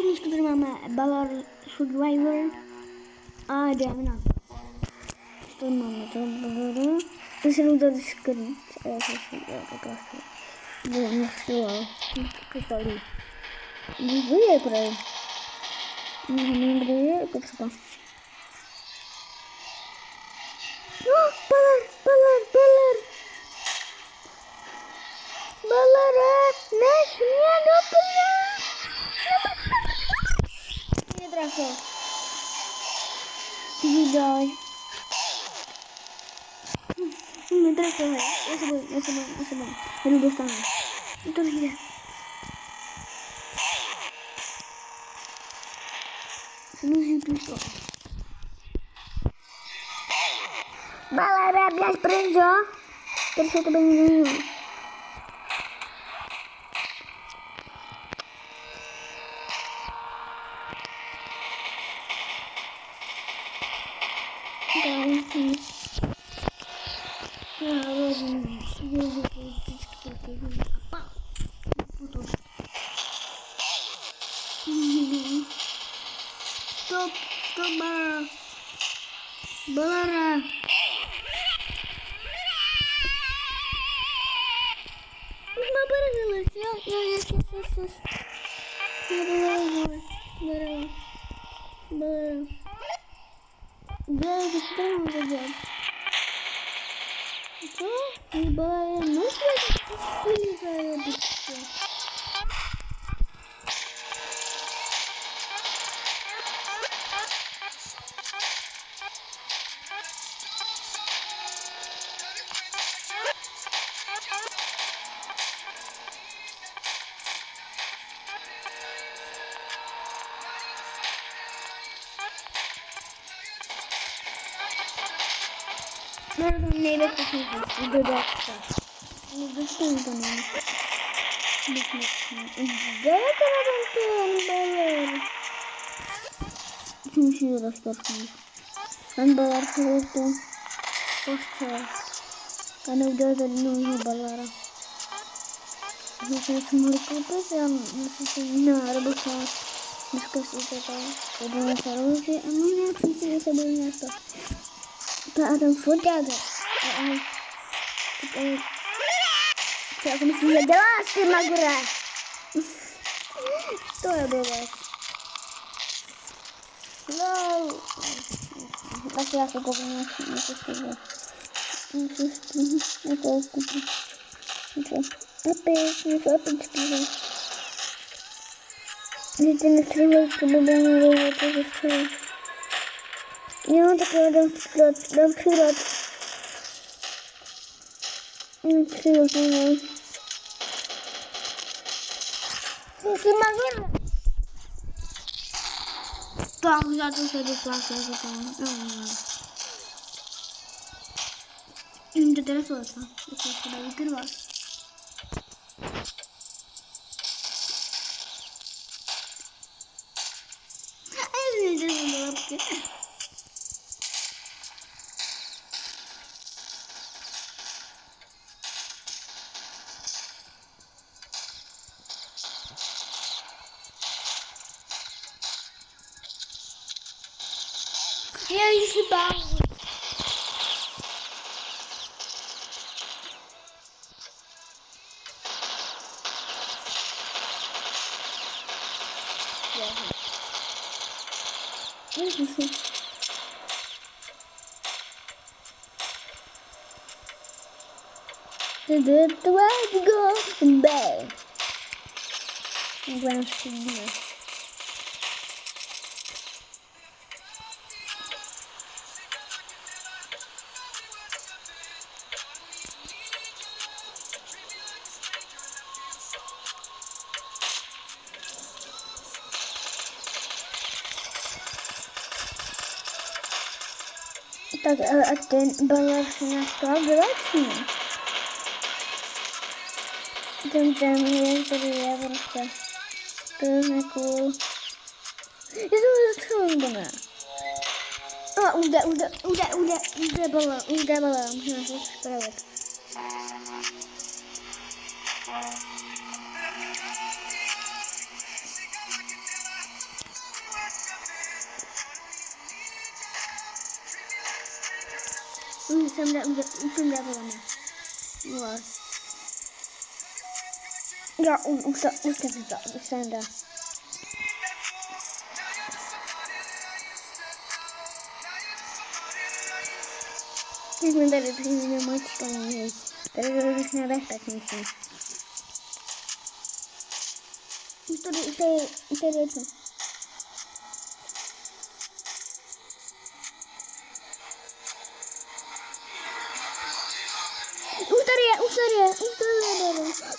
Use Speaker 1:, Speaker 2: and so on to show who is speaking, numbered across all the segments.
Speaker 1: dneska tady máme Balor Survivor a jdeme na to. Tady máme to Balor. To se nám tady skrýt. A já se to krásně. Bude nechtěla. Krystalí. Kde je kraj? Nevím, kde je, jako třeba. No, Balor, Balor, Balor. Balore, nech mě doplňat. Mě trafil. Vydaj. Mě trafil. Já se bojím. Jdu dostanu. To vyjde. Musím píšlo. Balore, běž pryč, jo? Tady se to bude nejde. Stop, Balora. Už má porazili, yes. Balora. Dělej, co to mám dělat? Co? Balora, no to nejde to si dodat se. Nedostanu to nejde. Kde je ten Balor? Musím roztorknout. Ten Balor se to postřel. A neudělal tady nového Balora. Když jsme mohli koupit, já musím se nárobovat. Dneska si to tam podle Sarozy a možná příště se bude něco. To a ten foťák. Co jako myslím, že děláš ty Magure? To je blbec. No. Tak já se koupím něco z toho. Něco koupím. Něco epického. Když ty nestřelil, to by bylo mělo to zastřelit. Jo, tak já dám příklad. Příklad, ne. Ty Magure. Tak, já to se doslášla, že tam. Jím to teda slova, to se dá vykrvat. A já jsem nejde do lapky. Já již se bavím. Let's go back. Tak a ten Balor se nastal vylepší. Ten je tady je prostě. To je cool. Já jsem zastřelil, nebo ne? A už jde Balor, můžeme se spravit. jsem podle mě. Já už jsem dá. Když jsme tady přijde močka, tady bych na tak myslím. Tady je to. Už tady je.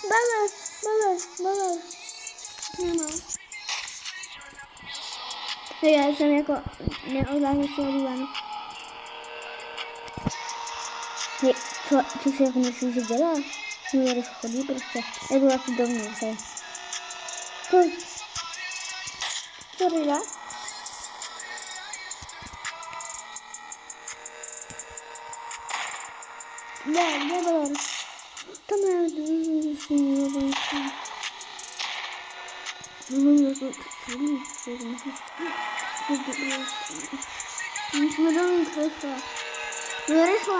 Speaker 1: Baler. Nemám. Já jsem jako neodlážil se odíváno. Co se jako myslíš, že dělá? No tady chodí prostě. Já jdu asi dovnitř. Co dělá? Kde Baler? Tam je musíme dovnitř rychle. No rychle,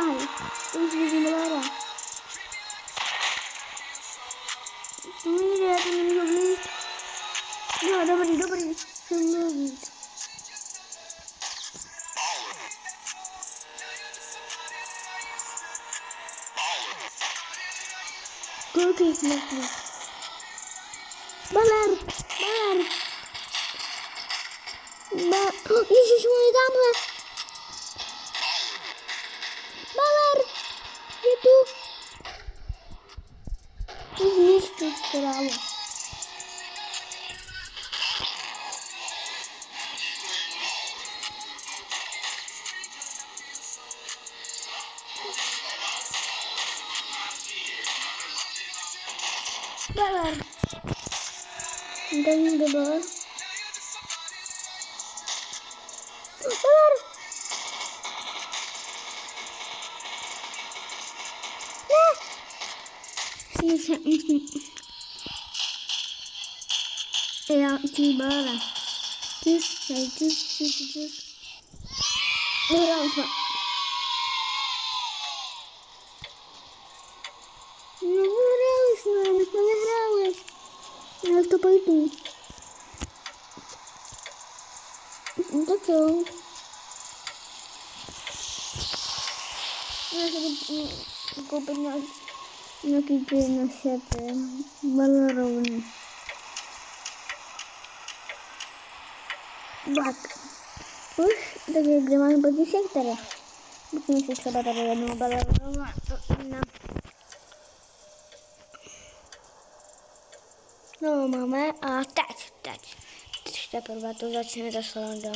Speaker 1: už vidím Balera. To mi jde, já to nemůžu blíž. No, dobrý, jsem dovnitř. Kolik jich mrtvých? Baler! Ježiš, můj tamhle! Baler! Je tu! Zničit králu. Baler! Tady někdo Baler? Baler! Já ti Balera. Tis. Vyhrál jsme. My jsme vyhráli. Jak to pojdu? Tak jo. Já se koupit nějaký ty naše Balerovny. Tak. Už, takže kde máme potíšek tady? Musíme si třeba tady jednou Balerovnu. No máme a teď teprve to začne ta sranda.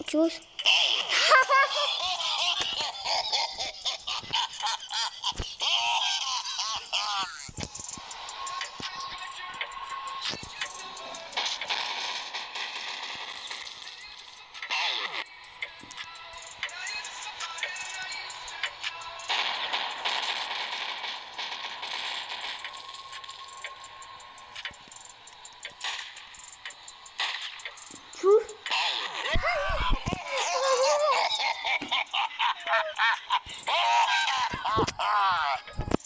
Speaker 1: Čus.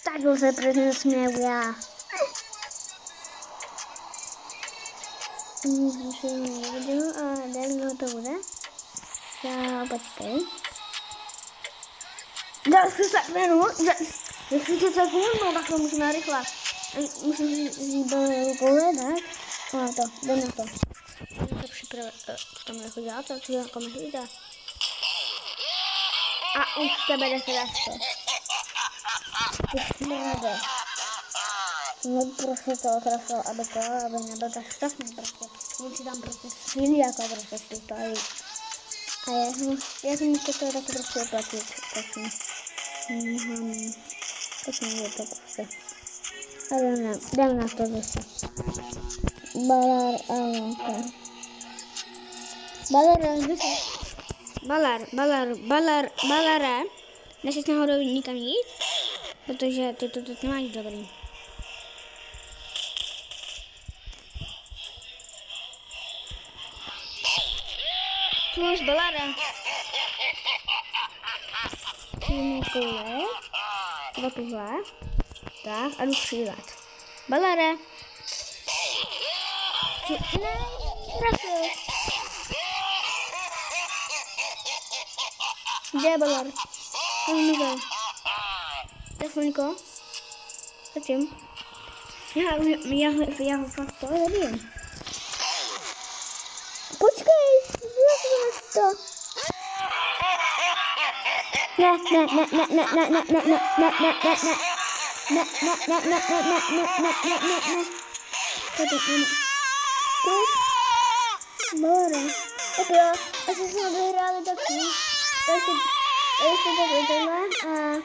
Speaker 1: Tak se prvně směju já. A dál to bude. Já počkej. Za 30 minut, za 30 sekund, no tak to musíme rychle. Musím si pohledat. A to, jdem na to. Jdem se připravit, co tam jako dělat, co jako myslíte? A už tebe jde se to. Už nejde. No prostě to trafilo, aby nebyl tak šťastný prostě. On si tam prostě svílí jako prostě stýpají. A já jsem musel to taky prostě oplatit, prosím. Prosím, je to prostě. A jdem na to zase. Baler a Lonka. Balere, nechceš náhodou nikam jít? Protože ty to teď nemáš dobrý. Co máš Balere? musím koule. Dva tuhle. Tak a jdu střílet. Balere. Ne, trafil. Kde je Balar? Tam nebyl. Telefoniko. Zatím. Já ho fakt to nevím. Počkej, já to. Ne. Balare. Tak jo, asi jsme vyhráli taky. Ještě takhle tohle a...